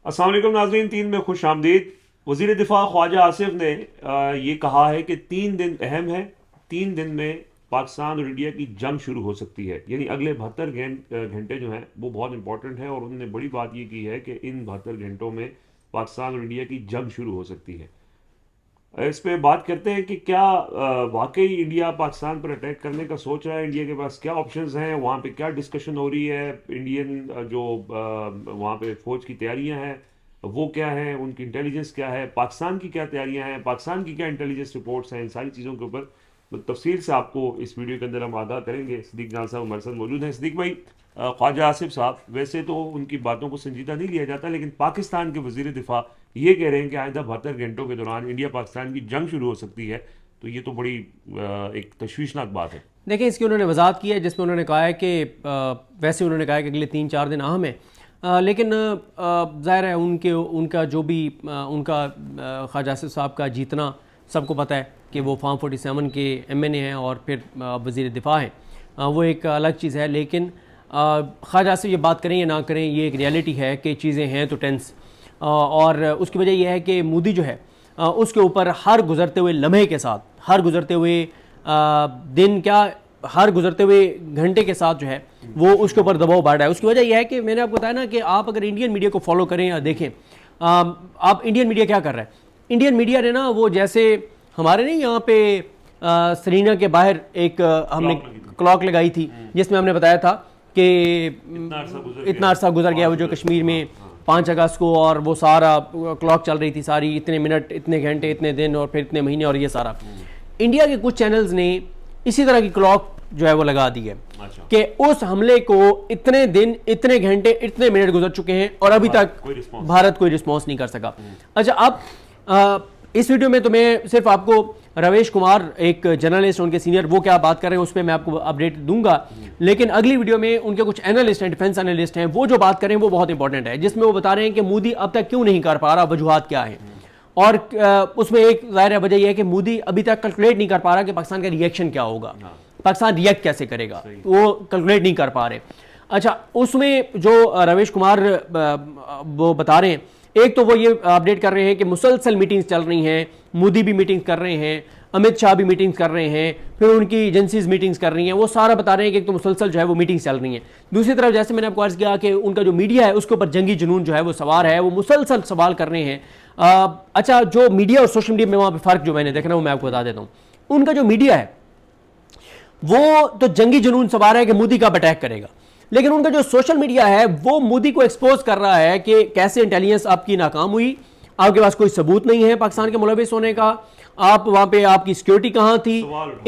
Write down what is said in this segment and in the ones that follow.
अस्सलाम वालेकुम नाज़रीन, तीन में खुश आमदीद। वज़ीर दिफा ख्वाजा आसिफ ने ये कहा है कि 3 दिन अहम है। 3 दिन में पाकिस्तान और इंडिया की जंग शुरू हो सकती है, यानी अगले 72 घंटे जो हैं वो बहुत इंपॉर्टेंट है। और उन्होंने बड़ी बात ये की है कि इन 72 घंटों में पाकिस्तान और इंडिया की जंग शुरू हो सकती है। इस पे बात करते हैं कि क्या वाकई इंडिया पाकिस्तान पर अटैक करने का सोच रहा है, इंडिया के पास क्या ऑप्शंस हैं, वहाँ पे क्या डिस्कशन हो रही है, इंडियन जो वहाँ पे फौज की तैयारियां हैं वो क्या है, उनकी इंटेलिजेंस क्या है, पाकिस्तान की क्या तैयारियां हैं, पाकिस्तान की क्या इंटेलिजेंस रिपोर्ट्स हैं, इन सारी चीज़ों के ऊपर तफसील से आपको इस वीडियो के अंदर हम आगाह करेंगे। सदीक जान साहब हमारे साथ मौजूद हैं। सदीक भाई, ख्वाजा आसिफ साहब, वैसे तो उनकी बातों को संजीदा नहीं लिया जाता, लेकिन पाकिस्तान के वजीर दिफा ये कह रहे हैं कि आइंदा 72 घंटों के दौरान इंडिया पाकिस्तान की जंग शुरू हो सकती है। तो ये तो बड़ी एक तशवीशनाक बात है। देखिए, इसकी उन्होंने वजाहत की है जिसमें उन्होंने कहा है कि वैसे उन्होंने कहा है कि अगले 3-4 दिन अहम है, लेकिन ज़ाहिर है उनका जो भी उनका ख्वाजा आसिफ साहब का जीतना सबको पता है कि वो फार्म 47 के MNA हैं और फिर वज़ीर दिफा हैं, वो एक अलग चीज़ है। लेकिन ख्वाजा आसिफ ये बात करें या ना करें, ये एक रियलिटी है कि चीज़ें हैं तो टेंस। और उसकी वजह यह है कि मोदी जो है उसके ऊपर हर गुज़रते हुए लम्हे के साथ, हर गुज़रते हुए दिन क्या, हर गुजरते हुए घंटे के साथ जो है वो उसके ऊपर दबाव बढ़ रहा है। उसकी वजह यह है कि मैंने आपको बताया ना कि आप अगर इंडियन मीडिया को फॉलो करें या देखें, आप इंडियन मीडिया क्या कर रहा है। इंडियन मीडिया ने ना वो जैसे हमारे नहीं यहाँ पे सरीना के बाहर एक हमने क्लॉक लगाई थी जिसमें हमने बताया था कि इतना अरसा गुजर गया वो जो कश्मीर में 5 अगस्त को, और वो सारा क्लॉक चल रही थी सारी, इतने मिनट, इतने घंटे, इतने दिन और फिर इतने महीने, और ये सारा इंडिया के कुछ चैनल्स ने इसी तरह की क्लॉक जो है वो लगा दी है कि उस हमले को इतने दिन, इतने घंटे, इतने मिनट गुजर चुके हैं और अभी तक भारत कोई रिस्पॉन्स नहीं कर सका। अच्छा, अब इस वीडियो में तो मैं सिर्फ आपको रवेश कुमार, एक जर्नलिस्ट, उनके सीनियर, वो क्या बात कर रहे हैं उस पर मैं आपको अपडेट दूंगा। लेकिन अगली वीडियो में उनके कुछ एनालिस्ट हैं, डिफेंस एनालिस्ट हैं, वो जो बात कर रहे हैं वो बहुत इंपॉर्टेंट है, जिसमें वो बता रहे हैं कि मोदी अब तक क्यों नहीं कर पा रहा, वजूहात क्या है। और उसमें एक ज़ाहिर वजह यह है कि मोदी अभी तक कैलकुलेट नहीं कर पा रहा कि पाकिस्तान का रिएक्शन क्या होगा, पाकिस्तान रिएक्ट कैसे करेगा, वो कैलकुलेट नहीं कर पा रहे। अच्छा, उसमें जो रवेश कुमार वो बता रहे हैं, एक तो वो ये अपडेट कर रहे हैं कि मुसलसल मीटिंग्स चल रही हैं, मोदी भी मीटिंग्स कर रहे हैं, अमित शाह भी मीटिंग्स कर रहे हैं, फिर उनकी एजेंसीज मीटिंग्स कर रही हैं, वो सारा बता रहे हैं कि एक तो मुसलसल जो है वो मीटिंग्स चल रही हैं। दूसरी तरफ जैसे मैंने आपको अर्ज किया कि उनका जो मीडिया है उसके ऊपर जंगी जुनून जो है वो सवार है, वो मुसलसल सवाल कर रहे हैं। अच्छा, जो मीडिया और सोशल मीडिया में वहाँ पे फ़र्क जो मैंने देखना वो मैं आपको बता देता हूँ। उनका जो मीडिया है वो तो जंगी जुनून सवार है कि मोदी कब अटैक करेगा, लेकिन उनका जो सोशल मीडिया है वो मोदी को एक्सपोज कर रहा है कि कैसे इंटेलिजेंस आपकी नाकाम हुई, आपके पास कोई सबूत नहीं है पाकिस्तान के मुलविस होने का, आप वहाँ पे आपकी सिक्योरिटी कहाँ थी,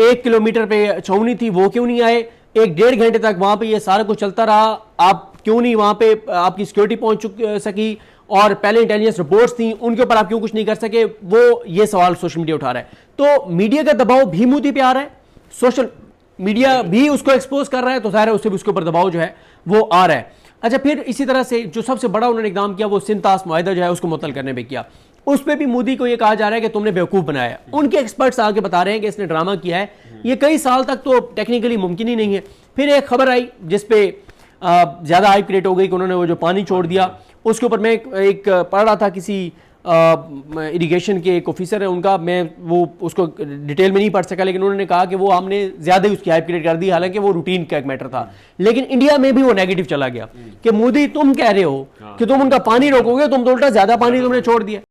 1 किलोमीटर पे छावनी थी, वो क्यों नहीं आए, 1-1.5 घंटे तक वहाँ पे ये सारा कुछ चलता रहा, आप क्यों नहीं वहाँ पे आपकी सिक्योरिटी पहुँच सकी, और पहले इंटेलिजेंस रिपोर्ट्स थी उनके ऊपर आप क्यों कुछ नहीं कर सके, वो ये सवाल सोशल मीडिया उठा रहा है। तो मीडिया का दबाव भी मोदी पे आ रहा है, सोशल मीडिया भी उसको एक्सपोज कर रहा है, तो जाहिर है उससे भी उसके ऊपर दबाव जो है वो आ रहा है। अच्छा, फिर इसी तरह से जो सबसे बड़ा उन्होंने इकदाम किया वो सिंतास मुआहिदा जो है उसको मुअत्तल करने पे किया, उस पर भी मोदी को ये कहा जा रहा है कि तुमने बेवकूफ़ बनाया। उनके एक्सपर्ट्स आके बता रहे हैं कि इसने ड्रामा किया है, ये कई साल तक तो टेक्निकली मुमकिन ही नहीं है। फिर एक खबर आई जिसपे ज़्यादा हाइप क्रिएट हो गई कि उन्होंने वो जो पानी छोड़ दिया, उसके ऊपर मैं एक पढ़ रहा था, किसी इरिगेशन के एक ऑफिसर है उनका, मैं वो उसको डिटेल में नहीं पढ़ सका, लेकिन उन्होंने कहा कि वो हमने ज़्यादा ही उसकी हाइप क्रिएट कर दी, हालांकि वो रूटीन का एक मैटर था। लेकिन इंडिया में भी वो नेगेटिव चला गया कि मोदी तुम कह रहे हो कि तुम उनका पानी रोकोगे, तुम तो उल्टा ज़्यादा पानी तुमने छोड़ दिया,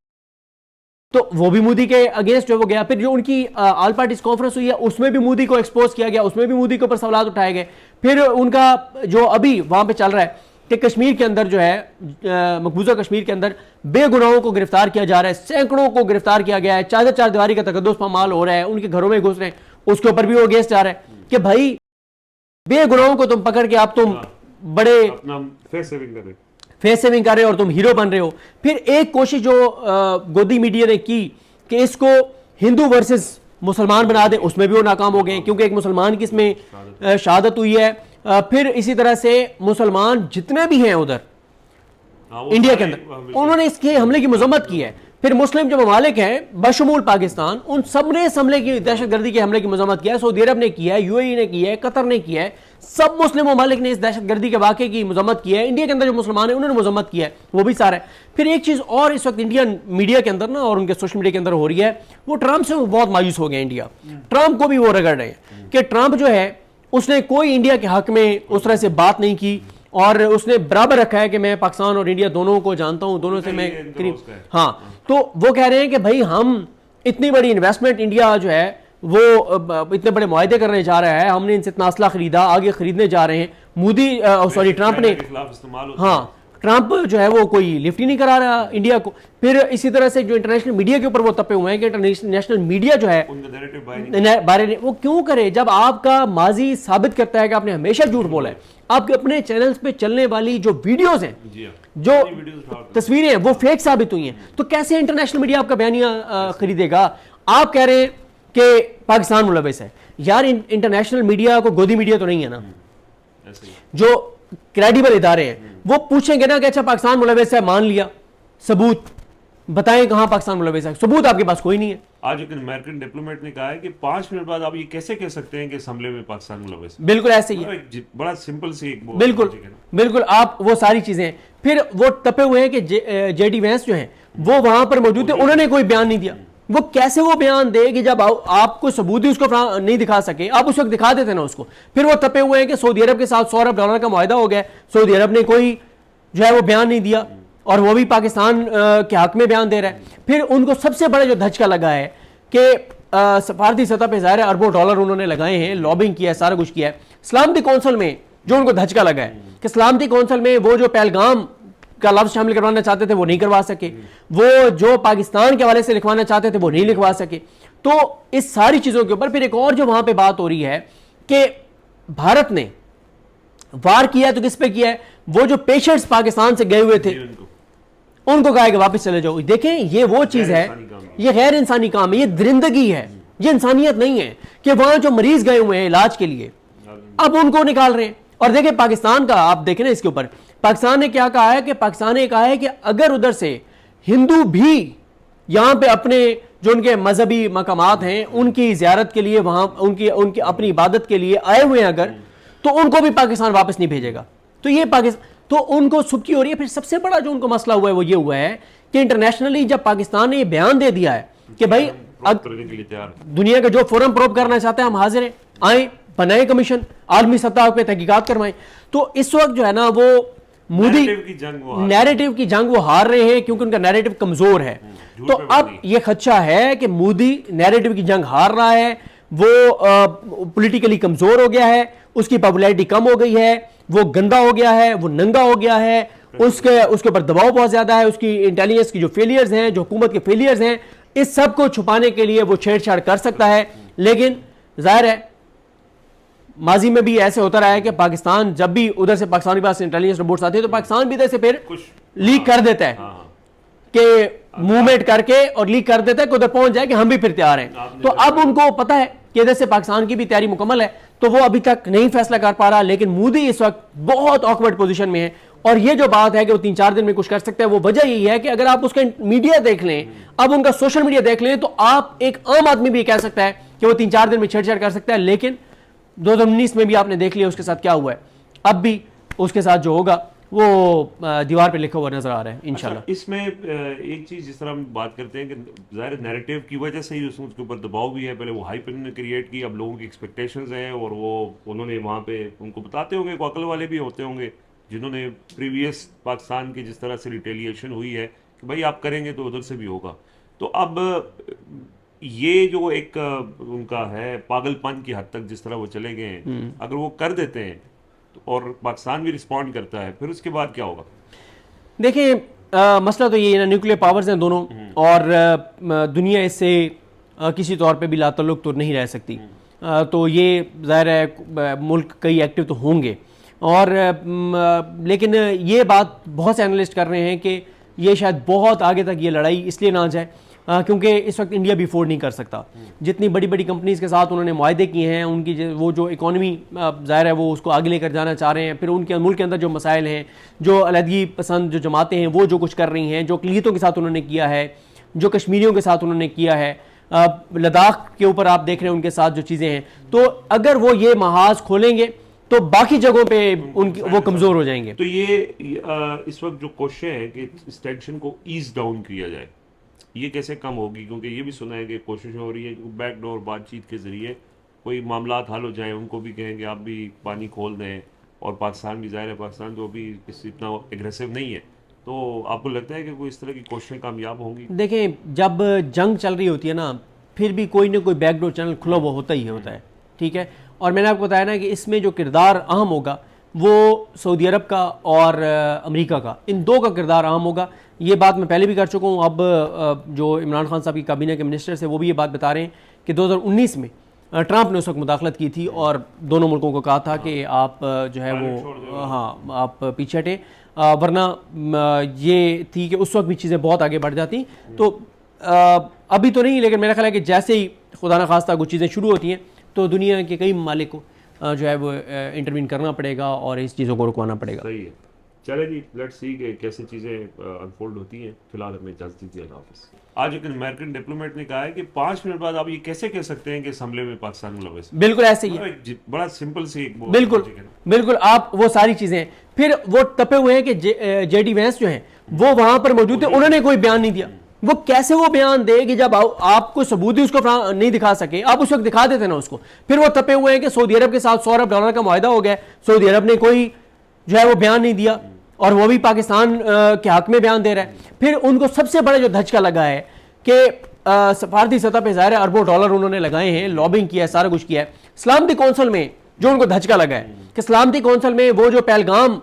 तो वो भी मोदी के अगेंस्ट जो वो गया। फिर जो उनकी ऑल पार्टीज कॉन्फ्रेंस हुई है उसमें भी मोदी को एक्सपोज किया गया, उसमें भी मोदी के ऊपर सवाल उठाए गए। फिर उनका जो अभी वहां पे चल रहा है कि कश्मीर के अंदर जो है मकबूजा कश्मीर के अंदर बेगुनाहों को गिरफ्तार किया जा रहा है, सैकड़ों को गिरफ्तार किया गया है, चार दीवारी का तकद्दुस पामाल हो रहा है, उनके घरों में घुस रहे हैं, उसके ऊपर भी वो अगेंस्ट जा रहा है कि भाई बेगुनाहों को तुम पकड़ के आप तुम बड़े फेस सेविंग कर रहे हो और तुम हीरो बन रहे हो। फिर एक कोशिश जो गोदी मीडिया ने की कि इसको हिंदू वर्सेस मुसलमान बना दे, उसमें भी वो नाकाम हो गए क्योंकि एक मुसलमान की इसमें शहादत हुई है। फिर इसी तरह से मुसलमान जितने भी हैं उधर इंडिया के अंदर, उन्होंने इसके हमले की मजम्मत की है। फिर मुस्लिम जो ममालिक हैं बशमूल पाकिस्तान, उन सब ने इस हमले की, दहशतगर्दी के हमले की मजम्मत किया है। सऊदी अरब ने किया है, UAE ने किया है, कतर ने किया है, सब मुस्लिम ममालिक ने इस दहशतगर्दी के वाक़े की मजम्मत की है। इंडिया के अंदर जो मुसलमान है उन्होंने मजम्मत किया है, वो भी सारा है। फिर एक चीज़ और इस वक्त इंडियन मीडिया के अंदर ना और उनके सोशल मीडिया के अंदर हो रही है, वो ट्रंप से वो बहुत मायूस हो गया इंडिया। ट्रंप को भी वो रगड़ रहे हैं कि ट्रंप जो है उसने कोई इंडिया के हक में उस तरह से बात नहीं की और उसने बराबर रखा है कि मैं पाकिस्तान और इंडिया दोनों को जानता हूं, दोनों से मैं करीब। हाँ, तो वो कह रहे हैं कि भाई हम इतनी बड़ी इन्वेस्टमेंट इंडिया जो है वो इतने बड़े मुआहदे करने जा रहा है, हमने इनसे इतना असला खरीदा, आगे खरीदने जा रहे हैं। मोदी सॉरी ट्रंप ने, हाँ ट्रंप जो है वो कोई लिफ्ट ही नहीं करा रहा इंडिया को। फिर इसी तरह से जो इंटरनेशनल मीडिया के ऊपर वो तपे हुए हैं कि इंटरनेशनल मीडिया जो है बारे में वो क्यों करे, जब आपका माजी साबित करता है कि आपने हमेशा झूठ बोला है। आपके अपने चैनल्स पे चलने वाली जो वीडियोस हैं, जो तस्वीरें हैं, वो फेक साबित हुई हैं, तो कैसे इंटरनेशनल मीडिया आपका बयानिया खरीदेगा? आप कह रहे हैं कि पाकिस्तान मुलविस है। यार इंटरनेशनल मीडिया को गोदी मीडिया तो नहीं है ना, जो क्रेडिबल इदारे हैं वो पूछेंगे ना कि अच्छा पाकिस्तान मुलविस है, मान लिया, सबूत बताएं कहां पाकिस्तान मुलविस है? सबूत आपके पास कोई नहीं है। आज एक अमेरिकन डिप्लोमेट ने कहा है कि 5 मिनट बाद आप ये कैसे कह सकते हैं कि इस हमले में पाकिस्तान मुलविस है? बिल्कुल ऐसे ही है, बड़ा सिंपल सी एक बिल्कुल बिल्कुल आप वो सारी चीजें। फिर वो तपे हुए हैं कि जेडी वैंस जो हैं वो वहां पर मौजूद थे, उन्होंने कोई बयान नहीं दिया। वो कैसे वो बयान दे कि जब आपको सबूत ही उसको नहीं दिखा सके, आप उस वक्त दिखा देते ना उसको। फिर वो तपे हुए हैं कि सऊदी अरब के साथ $100 अरब का मुआहदा हो गया, सऊदी अरब ने कोई जो है वो बयान नहीं दिया और वो भी पाकिस्तान के हक में बयान दे रहा है। फिर उनको सबसे बड़ा जो धचका लगा है कि सफारती सतह पर ज़ाहिर है अरबों डॉलर उन्होंने लगाए हैं, लॉबिंग किया है, सारा कुछ किया है। सलामती कौंसिल में जो उनको धचका लगा है कि सलामती कौंसिल में वो जो पहलगाम का लफ्ज शामिल करवाना चाहते थे वो नहीं करवा सके, वो जो पाकिस्तान के हवाले से लिखवाना चाहते थे वो नहीं लिखवा सके। तो इस सारी चीज़ों के ऊपर फिर एक और जो वहां पे बात हो रही है कि भारत ने वार किया तो किस पे किया है? वो जो पेशेंट्स पाकिस्तान से गए हुए थे उनको कहा कि वापस चले जाओ। देखें ये वो चीज है, ये गैर इंसानी काम है, ये दरिंदगी है, ये इंसानियत नहीं है कि वहां जो मरीज गए हुए हैं इलाज के लिए अब उनको निकाल रहे हैं। और देखें पाकिस्तान का, आप देखें ना इसके ऊपर पाकिस्तान ने क्या कहा है कि पाकिस्तान ने कहा है कि अगर उधर से हिंदू भी यहां पे अपने जो उनके मजहबी मकामात हैं उनकी जियारत के लिए वहां उनकी अपनी इबादत के लिए आए हुए हैं अगर, तो उनको भी पाकिस्तान वापस नहीं भेजेगा। तो ये पाकिस्तान तो उनको सुबकी हो रही है। फिर सबसे बड़ा जो उनको मसला हुआ है वो ये हुआ है कि इंटरनेशनली जब पाकिस्तान ने ये बयान दे दिया है कि भाई दुनिया का जो फोरम प्रोब करना चाहते हैं हम हाजिर हैं, आए बनाए कमीशन, आलमी सतह पे तहकीकात करवाएं। तो इस वक्त जो है ना वो मोदी नैरेटिव की जंग वो हार रहे हैं क्योंकि उनका नैरेटिव कमजोर है। तो अब ये खदशा है कि मोदी नैरेटिव की जंग हार रहा है, वो पॉलिटिकली कमजोर हो गया है, उसकी पॉपुलैरिटी कम हो गई है, वो गंदा हो गया है, वो नंगा हो गया है, उसके ऊपर दबाव बहुत ज्यादा है, उसकी इंटेलिजेंस की जो फेलियर्स हैं, जो हुकूमत के फेलियर्स हैं, इस सब को छुपाने के लिए वो छेड़छाड़ कर सकता है। लेकिन जाहिर है माजी में भी ऐसे होता रहा है कि पाकिस्तान जब भी उधर से पाकिस्तान के पास इंटेलिजेंस रिपोर्ट्स आती है तो पाकिस्तान भी इधर से फिर लीक कर देता है कि मूवमेंट करके और लीक कर देता है कि उधर पहुंच जाए कि हम भी फिर तैयार हैं। तो अब उनको पता है कि इधर से पाकिस्तान की भी तैयारी मुकम्मल है, तो वो अभी तक नहीं फैसला कर पा रहा। लेकिन मोदी इस वक्त बहुत ऑकवर्ड पोजीशन में है और ये जो बात है कि वो 3-4 दिन में कुछ कर सकते हैं, वो वजह यही है कि अगर आप उसका मीडिया देख लें, अब उनका सोशल मीडिया देख लें, तो आप एक आम आदमी भी कह सकता है कि वो 3-4 दिन में छेड़छाड़ कर सकता है। लेकिन 2019 में भी आपने देख लिया उसके साथ क्या हुआ है, अब भी उसके साथ जो होगा वो दीवार पे लिखा हुआ नजर आ रहा है इंशाल्लाह। अच्छा, इसमें एक चीज जिस तरह हम बात करते हैं कि ज़ाहिर नैरेटिव की वजह से ही उसके ऊपर दबाव भी है। पहले वो हाइप इन्होंने क्रिएट की, अब लोगों की एक्सपेक्टेशंस हैं और वो उन्होंने वहाँ पे उनको बताते होंगे, अकल वाले भी होते होंगे जिन्होंने प्रीवियस पाकिस्तान की जिस तरह से रिटेलिएशन हुई है कि भाई आप करेंगे तो उधर से भी होगा। तो अब ये जो एक उनका है पागलपन की हद तक जिस तरह वो चले गए हैं, अगर वो कर देते हैं और पाकिस्तान भी रिस्पॉन्ड करता है, फिर उसके बाद क्या होगा? देखिए मसला तो ये है ना, न्यूक्लियर पावर्स हैं दोनों और दुनिया इससे किसी तौर पे भी लातल्लुक तो नहीं रह सकती। तो ये ज़ाहिर है मुल्क कई एक्टिव तो होंगे और लेकिन ये बात बहुत से एनालिस्ट कर रहे हैं कि ये शायद बहुत आगे तक ये लड़ाई इसलिए ना जाए क्योंकि इस वक्त इंडिया भी अफोर्ड नहीं कर सकता। जितनी बड़ी बड़ी कंपनीज के साथ उन्होंने मुआहदे किए हैं, उनकी वो जो इकॉनमी ज़ाहिर है वो उसको आगे लेकर जाना चाह रहे हैं। फिर उनके मुल्क के अंदर जो मसाइल हैं, जो अलहदगी पसंद जो जमातें हैं वो जो कुछ कर रही हैं, जो अक़लियतों के साथ उन्होंने किया है, जो कश्मीरियों के साथ उन्होंने किया है, लद्दाख के ऊपर आप देख रहे हैं उनके साथ जो चीज़ें हैं। तो अगर वो ये महाज खोलेंगे तो बाकी जगहों पे उनकी वो कमज़ोर हो जाएंगे। तो इस वक्त जो कोशिश है कि इस टेंशन को ईज डाउन किया जाए, ये कैसे कम होगी? क्योंकि ये भी सुना है कि कोशिश हो रही है कि बैकडोर बातचीत के ज़रिए कोई मामलात हल हो जाए, उनको भी कहेंगे आप भी पानी खोल दें, और पाकिस्तान भी, ज़ाहिर है पाकिस्तान तो अभी इतना एग्रेसिव नहीं है, तो आपको लगता है कि कोई इस तरह की कोशिशें कामयाब होंगी? देखें, जब जंग चल रही होती है ना, फिर भी कोई ना कोई बैकडोर चैनल खुला हुआ होता ही होता है, ठीक है। और मैंने आपको बताया ना कि इसमें जो किरदार अहम होगा वो सऊदी अरब का और अमेरिका का, इन दो का किरदार अहम होगा। ये बात मैं पहले भी कर चुका हूँ। अब जो इमरान खान साहब की काबीना के मिनिस्टर्स है वो भी ये बात बता रहे हैं कि 2019 में ट्रंप ने उस वक्त मुदाखलत की थी और दोनों मुल्कों को कहा था कि आप जो है वो, हाँ, आप पीछे हटे, वरना ये थी कि उस वक्त भी चीज़ें बहुत आगे बढ़ जाती। तो अभी तो नहीं, लेकिन मेरा ख्याल है कि जैसे ही खुदा न खास्ता कुछ चीज़ें शुरू होती हैं तो दुनिया के कई ममालिक को जो है वो इंटरवीन करना पड़ेगा और इस चीज़ों को रुकवाना पड़ेगा। सही है। चले जी, लेट्स सी कि कैसे चीज़ें अनफोल्ड होती हैं। फिलहाल हमें इजाज़त दीजिए, अल्लाह हाफ़िज़। आज एक अमेरिकन डिप्लोमेट ने कहा है कि 5 मिनट बाद आप ये कैसे कह सकते हैं कि इस हमले में पाकिस्तान मुलव्वस है? बिल्कुल ऐसे ही है, बड़ा सिंपल सी एक बिल्कुल logic है ना। बिल्कुल। आप वो सारी चीज़ें, फिर वो तपे हुए हैं कि जेडी वैंस जो हैं वो वहां पर मौजूद थे, उन्होंने कोई बयान नहीं दिया। वो कैसे वो बयान दे कि जब आपको सबूत ही उसको नहीं दिखा सके, आप उस वक्त दिखा देते ना उसको। फिर वो तपे हुए हैं कि सऊदी अरब के साथ $100 अरब का मुआहदा हो गया, सऊदी अरब ने कोई जो है वो बयान नहीं दिया और वो भी पाकिस्तान के हक में बयान दे रहा है। फिर उनको सबसे बड़ा जो धचका लगा है कि सफारती सतह पर ज़ाहिर है अरबों डॉलर उन्होंने लगाए हैं, लॉबिंग किया है, सारा कुछ किया है। सलामती कौंसिल में जो उनको धचका लगा है कि सलामती कौंसिल में वो जो पहलगाम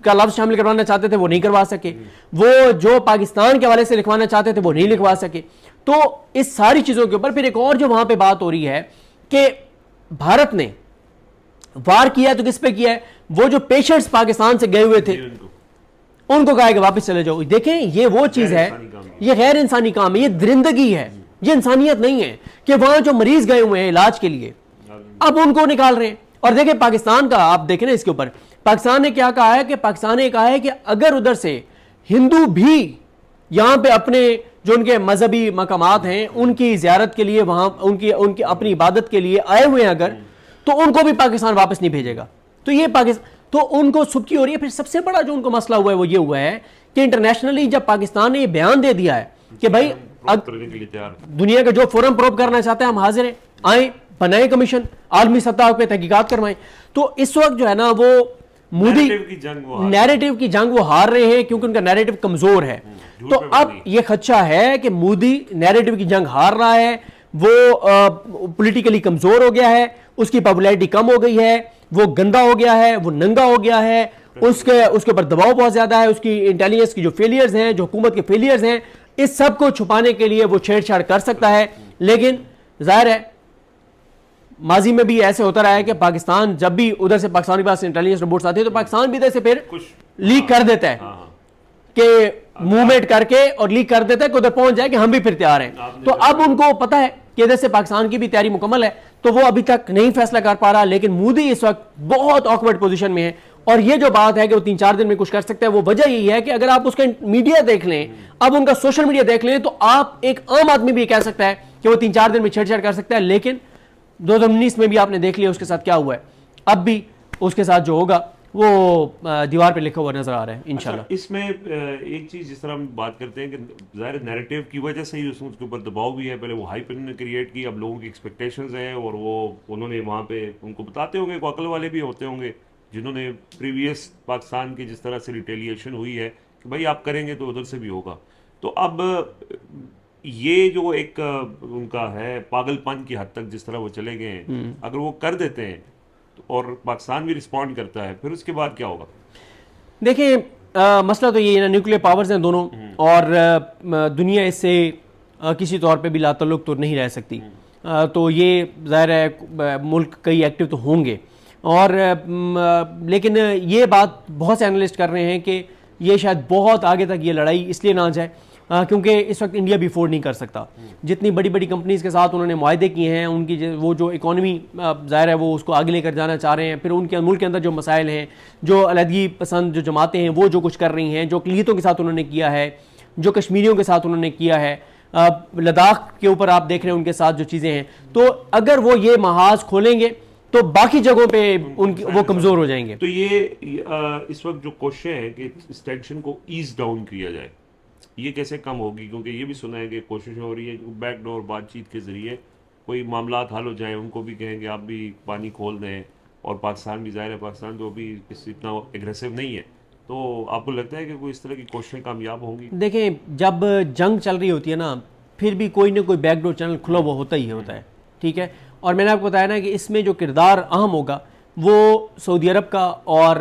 का लफ्ज़ शामिल करवाना चाहते थे वो नहीं करवा सके, वो जो पाकिस्तान के हवाले से लिखवाना चाहते थे वो नहीं लिखवा सके। तो इस सारी चीज़ों के ऊपर फिर एक और जो वहां पे बात हो रही है कि भारत ने वार किया तो किस पे किया है? वो जो पेशेंट्स पाकिस्तान से गए हुए थे उनको कहा कि वापस चले जाओ। देखें, ये वो चीज़ है, ये गैर इंसानी काम है, ये दरिंदगी है, ये इंसानियत नहीं है कि वहां जो मरीज गए हुए हैं इलाज के लिए अब उनको निकाल रहे हैं। और देखें पाकिस्तान का, आप देखें ना इसके ऊपर, पाकिस्तान ने क्या कहा है कि पाकिस्तान ने कहा है कि अगर उधर से हिंदू भी यहां पे अपने जो उनके मजहबी मकामात हैं उनकी जियारत के लिए, वहां उनकी अपनी इबादत के लिए आए हुए हैं अगर, तो उनको भी पाकिस्तान वापस नहीं भेजेगा। तो ये पाकिस्तान, तो उनको सुबकी हो रही है। फिर सबसे बड़ा जो उनको मसला हुआ है वो ये हुआ है कि इंटरनेशनली जब पाकिस्तान ने ये बयान दे दिया है कि भाई दुनिया का जो फोरम प्रोब करना चाहते हैं हम हाजिर हैं, आए, बनाए कमीशन, आलमी सतह पे तहकीकात करवाएं। तो इस वक्त जो है ना वो मोदी नैरेटिव की जंग वो हार रहे हैं क्योंकि उनका नैरेटिव कमजोर है। तो अब ये खदशा है कि मोदी नैरेटिव की जंग हार रहा है, वो पॉलिटिकली कमजोर हो गया है, उसकी पॉपुलैरिटी कम हो गई है, वो गंदा हो गया है, वो नंगा हो गया है, उसके ऊपर दबाव बहुत ज्यादा है, उसकी इंटेलिजेंस की जो फेलियर्स हैं, जो हुकूमत के फेलियर्स हैं, इस सब को छुपाने के लिए वो छेड़छाड़ कर सकता है। लेकिन जाहिर है माजी में भी ऐसे होता रहा है कि पाकिस्तान जब भी उधर से पाकिस्तान के पास इंटेलिजेंस रिपोर्ट्स आती है तो पाकिस्तान भी इधर से फिर लीक कर देता है कि मूवमेंट करके और लीक कर देता है कि उधर पहुंच जाए कि हम भी फिर तैयार हैं। तो अब उनको पता है कि इधर से पाकिस्तान की भी तैयारी मुकम्मल है, तो वो अभी तक नहीं फैसला कर पा रहा। लेकिन मोदी इस वक्त बहुत ऑकवर्ड पोजीशन में है और ये जो बात है कि वो 3-4 दिन में कुछ कर सकते हैं, वो वजह यही है कि अगर आप उसका मीडिया देख लें, अब उनका सोशल मीडिया देख लें, तो आप एक आम आदमी भी कह सकता है कि वो 3-4 दिन में छेड़छाड़ कर सकता है। लेकिन 2019 में भी आपने देख लिया उसके साथ क्या हुआ है, अब भी उसके साथ जो होगा वो दीवार पे लिखा हुआ नजर आ रहा है इंशाल्लाह। अच्छा, इसमें एक चीज जिस तरह हम बात करते हैं कि जाहिर नैरेटिव की वजह से ही उसके ऊपर दबाव भी है। पहले वो हाइप इन्होंने क्रिएट की, अब लोगों की एक्सपेक्टेशंस हैं और वो उन्होंने वहाँ पे उनको बताते होंगे, अकल वाले भी होते होंगे जिन्होंने प्रीवियस पाकिस्तान की जिस तरह से रिटेलिएशन हुई है कि भाई आप करेंगे तो उधर से भी होगा। तो अब ये जो एक उनका है पागलपन की हद तक जिस तरह वो चले गए हैं, अगर वो कर देते हैं और पाकिस्तान भी रिस्पॉन्ड करता है, फिर उसके बाद क्या होगा? देखिए मसला तो ये है ना, न्यूक्लियर पावर्स हैं दोनों और दुनिया इससे किसी तौर पे भी लातल्लुक तो नहीं रह सकती। तो ये ज़ाहिर है मुल्क कई एक्टिव तो होंगे और लेकिन ये बात बहुत से एनालिस्ट कर रहे हैं कि ये शायद बहुत आगे तक ये लड़ाई इसलिए ना जाए क्योंकि इस वक्त इंडिया भी अफोर्ड नहीं कर सकता। जितनी बड़ी बड़ी कंपनीज़ के साथ उन्होंने मुआहदे किए हैं, उनकी वो जो इकॉनमी ज़ाहिर है वो उसको आगे लेकर जाना चाह रहे हैं। फिर उनके मुल्क के अंदर जो मसाइल हैं, जो अलहदगी पसंद जो जमातें हैं वो जो कुछ कर रही हैं, जो अक़लियतों के साथ उन्होंने किया है, जो कश्मीरियों के साथ उन्होंने किया है, लद्दाख के ऊपर आप देख रहे हैं उनके साथ जो चीज़ें हैं। तो अगर वो ये महाज खोलेंगे तो बाकी जगहों पे उनकी वो कमज़ोर हो जाएंगे। तो ये इस वक्त जो कोशिशें हैं कि इस टेंशन को ईज डाउन किया जाए, ये कैसे कम होगी? क्योंकि ये भी सुना है कि कोशिश हो रही है कि बैकडोर बातचीत के ज़रिए कोई मामलात हल हो जाए, उनको भी कहें कि आप भी पानी खोल दें, और पाकिस्तान भी, ज़ाहिर है पाकिस्तान तो अभी इतना एग्रेसिव नहीं है, तो आपको लगता है कि कोई इस तरह की कोशिशें कामयाब होंगी? देखें, जब जंग चल रही होती है ना, फिर भी कोई ना कोई बैकडोर चैनल खुला हुआ होता ही होता है, ठीक है। और मैंने आपको बताया ना कि इसमें जो किरदार अहम होगा वो सऊदी अरब का और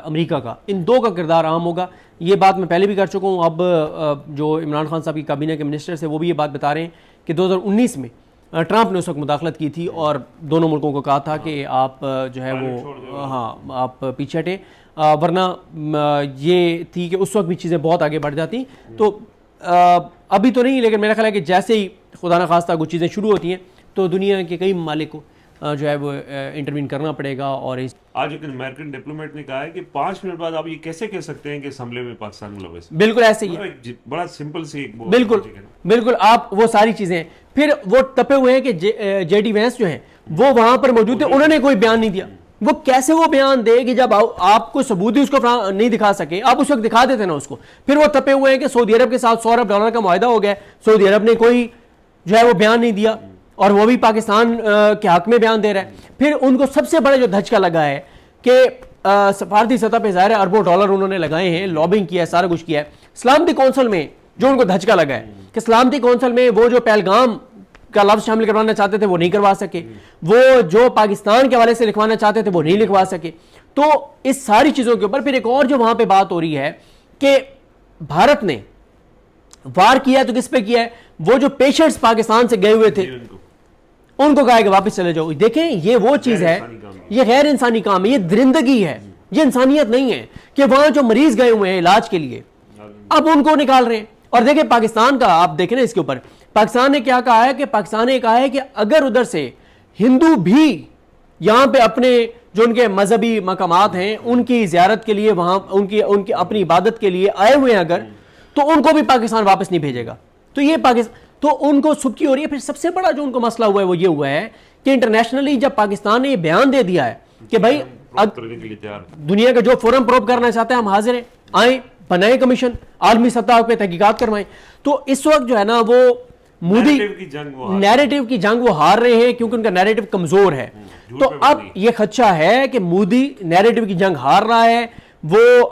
अमेरिका का, इन दो का किरदार अहम होगा। ये बात मैं पहले भी कर चुका हूँ। अब जो इमरान खान साहब की काबीना के मिनिस्टर्स है वो भी ये बात बता रहे हैं कि 2019 में ट्रंप ने उस वक्त मुदाखलत की थी और दोनों मुल्कों को कहा था कि आप जो है वो हाँ आप पीछे हटें, वरना ये थी कि उस वक्त भी चीज़ें बहुत आगे बढ़ जाती। तो अभी तो नहीं, लेकिन मेरा ख्याल है कि जैसे ही खुदा न खास्ता कुछ चीज़ें शुरू होती हैं तो दुनिया के कई ममालिक को जो है वो इंटरवीन करना पड़ेगा। और इस आज एक अमेरिकन डिप्लोमेट ने कहा है कि 5 मिनट बाद आप ये कैसे कह सकते हैं कि इस हमले में पाकिस्तान मुलव्वस है? बिल्कुल ऐसे ही है, बड़ा सिंपल सी एक बिल्कुल बिल्कुल। आप वो सारी चीज़ें, फिर वो तपे हुए हैं कि जेडी वैंस जो हैं वो वहाँ पर मौजूद थे, उन्होंने कोई बयान नहीं दिया। वो कैसे वो बयान दे कि जब आपको सबूत ही उसको नहीं दिखा सके, आप उस वक्त दिखा देते ना उसको। फिर वो तपे हुए हैं कि सऊदी अरब के साथ $100 अरब का मुआहदा हो गया, सऊदी अरब ने कोई जो है वो बयान नहीं दिया और वो भी पाकिस्तान के हक में बयान दे रहा है। फिर उनको सबसे बड़ा जो धचका लगा है कि सफारती सतह पे ज़ाहिर है अरबों डॉलर उन्होंने लगाए हैं, लॉबिंग किया है, सारा कुछ किया है। सलामती कौंसिल में जो उनको धचका लगा है कि सलामती कौंसिल में वो जो पहलगाम का लफ्ज़ शामिल करवाना चाहते थे वो नहीं करवा सके, वो जो पाकिस्तान के हवाले से लिखवाना चाहते थे वो नहीं लिखवा सके। तो इस सारी चीज़ों के ऊपर फिर एक और जो वहाँ पे बात हो रही है कि भारत ने वार किया तो किस पे किया है? वो जो पेशेंट्स पाकिस्तान से गए हुए थे उनको कहा कि वापस चले जाओ। देखें, ये वो चीज़ है, ये गैर इंसानी काम है, ये दरिंदगी है, ये इंसानियत नहीं है कि वहाँ जो मरीज गए हुए हैं इलाज के लिए अब उनको निकाल रहे हैं। और देखें पाकिस्तान का, आप देखें ना इसके ऊपर, पाकिस्तान ने क्या कहा है कि पाकिस्तान ने कहा है कि अगर उधर से हिंदू भी यहाँ पे अपने जो उनके मजहबी मकामात हैं उनकी ज़ियारत के लिए, वहाँ उनकी अपनी इबादत के लिए आए हुए हैं अगर, तो उनको भी पाकिस्तान वापस नहीं भेजेगा। तो ये पाकिस्तान तो उनको सुबकी हो रही है। फिर सबसे बड़ा जो उनको मसला हुआ है वो ये हुआ है कि इंटरनेशनली जब पाकिस्तान ने ये बयान दे दिया है कि भाई दुनिया का जो फोरम प्रोब करना चाहते हैं हम हाजिर हैं, आए, बनाए कमीशन, आलमी सतह पे तहकीकात करवाएं। तो इस वक्त जो है ना वो मोदी नैरेटिव की जंग वो हार रहे हैं क्योंकि उनका नैरेटिव कमजोर है। तो अब ये खदशा है कि मोदी नैरेटिव की जंग हार रहा है, वो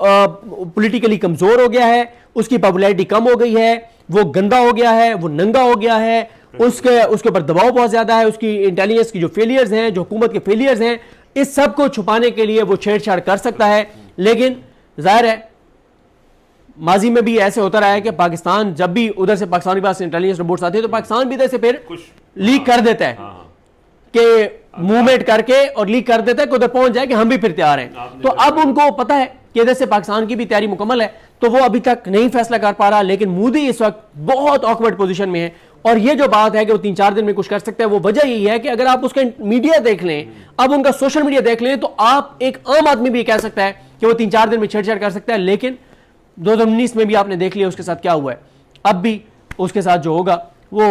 पॉलिटिकली कमजोर हो गया है, उसकी पॉपुलैरिटी कम हो गई है, वो गंदा हो गया है, वो नंगा हो गया है, उसके ऊपर दबाव बहुत ज्यादा है, उसकी इंटेलिजेंस की जो फेलियर्स हैं, जो हुकूमत के फेलियर्स हैं, इस सब को छुपाने के लिए वो छेड़छाड़ कर सकता है। लेकिन जाहिर है माजी में भी ऐसे होता रहा है कि पाकिस्तान जब भी उधर से पाकिस्तान के पास इंटेलिजेंस रिपोर्ट्स आती है तो पाकिस्तान भी इधर से फिर लीक कर देता है कि मूवमेंट करके और लीक कर देता है कि उधर पहुंच जाए कि हम भी फिर तैयार हैं। तो अब उनको पता है कि इधर से पाकिस्तान की भी तैयारी मुकम्मल है, तो वो अभी तक नहीं फैसला कर पा रहा। लेकिन मोदी इस वक्त बहुत ऑकवर्ड पोजीशन में है और ये जो बात है कि वो 3-4 दिन में कुछ कर सकते हैं, वो वजह यही है कि अगर आप उसका मीडिया देख लें, अब उनका सोशल मीडिया देख लें, तो आप एक आम आदमी भी कह सकता है कि वो 3-4 दिन में छेड़छाड़ कर सकता है। लेकिन 2019 में भी आपने देख लिया उसके साथ क्या हुआ है, अब भी उसके साथ जो होगा वो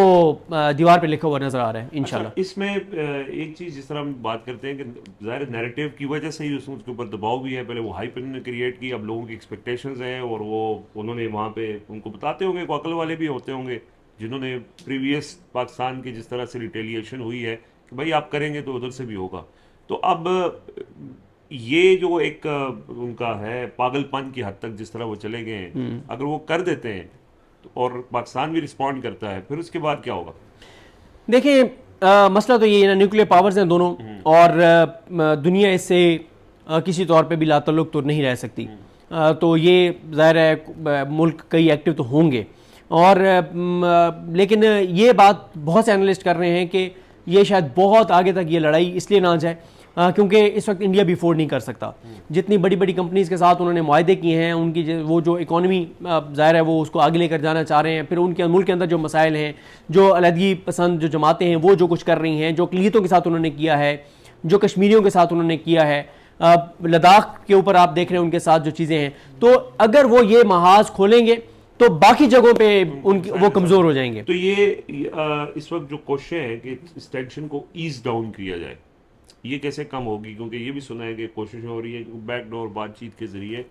दीवार पे लिखा हुआ नजर आ रहा है इंशाल्लाह। अच्छा, इसमें एक चीज जिस तरह हम बात करते हैं कि जाहिर नैरेटिव की वजह से ही उसके ऊपर दबाव भी है, पहले वो हाइप इन्होंने क्रिएट की, अब लोगों की एक्सपेक्टेशंस हैं और वो उन्होंने वहाँ पे उनको बताते होंगे, अकल वाले भी होते होंगे जिन्होंने प्रीवियस पाकिस्तान की जिस तरह से रिटेलिएशन हुई है कि भाई आप करेंगे तो उधर से भी होगा। तो अब ये जो एक उनका है पागलपन की हद तक जिस तरह वो चले गए हैं, अगर वो कर देते हैं और पाकिस्तान भी रिस्पॉन्ड करता है, फिर उसके बाद क्या होगा? देखिए मसला तो ये है ना, न्यूक्लियर पावर्स हैं दोनों और दुनिया इससे किसी तौर पे भी लातल्लुक तो नहीं रह सकती। तो ये ज़ाहिर है मुल्क कई एक्टिव तो होंगे और लेकिन ये बात बहुत से एनालिस्ट कर रहे हैं कि ये शायद बहुत आगे तक ये लड़ाई इसलिए ना जाए क्योंकि इस वक्त इंडिया भी अफोर्ड नहीं कर सकता। जितनी बड़ी बड़ी कंपनीज़ के साथ उन्होंने मुआहदे किए हैं, उनकी वो जो इकॉनमी ज़ाहिर है वो उसको आगे लेकर जाना चाह रहे हैं, फिर उनके मुल्क के अंदर जो मसाइल हैं, जो अलहदगी पसंद जो जमातें हैं वो जो कुछ कर रही हैं, जो अक़लियतों के साथ उन्होंने किया है, जो कश्मीरियों के साथ उन्होंने किया है, लद्दाख के ऊपर आप देख रहे हैं उनके साथ जो चीज़ें हैं, तो अगर वो ये महाज खोलेंगे तो बाकी जगहों पे उनकी वो कमज़ोर हो जाएंगे। तो ये इस वक्त जो कोशिशें हैं कि इस टेंशन को ईज डाउन किया जाए, ये कैसे कम होगी, क्योंकि ये भी सुना है कि कोशिश हो रही है कि बैकडोर बातचीत के ज़रिए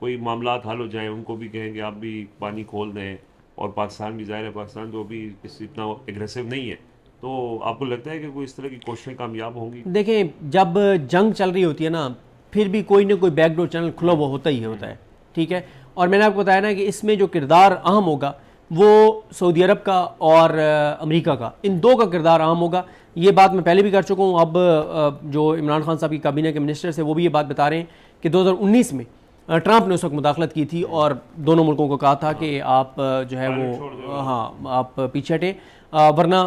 कोई मामलात हल हो जाए, उनको भी कहें कि आप भी पानी खोल दें, और पाकिस्तान भी, ज़ाहिर है पाकिस्तान तो अभी इतना एग्रेसिव नहीं है, तो आपको लगता है कि कोई इस तरह की कोशिशें कामयाब होंगी? देखें, जब जंग चल रही होती है ना, फिर भी कोई ना कोई बैकडोर चैनल खुला हुआ होता ही होता है, ठीक है। और मैंने आपको बताया ना कि इसमें जो किरदार अहम होगा वो सऊदी अरब का और अमेरिका का, इन दो का किरदार अहम होगा। ये बात मैं पहले भी कर चुका हूँ। अब जो इमरान खान साहब की काबीना के मिनिस्टर्स है वो भी ये बात बता रहे हैं कि 2019 में ट्रंप ने उस वक्त मुदाखलत की थी और दोनों मुल्कों को कहा था कि आप जो है वो, हाँ, आप पीछे हटें, वरना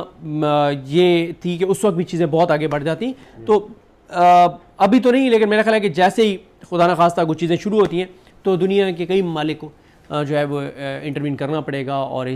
ये थी कि उस वक्त भी चीज़ें बहुत आगे बढ़ जाती। तो अभी तो नहीं, लेकिन मेरा ख्याल है कि जैसे ही खुदा न खास्ता कुछ चीज़ें शुरू होती हैं तो दुनिया के कई ममालिक को जो है वो इंटरवीन करना पड़ेगा और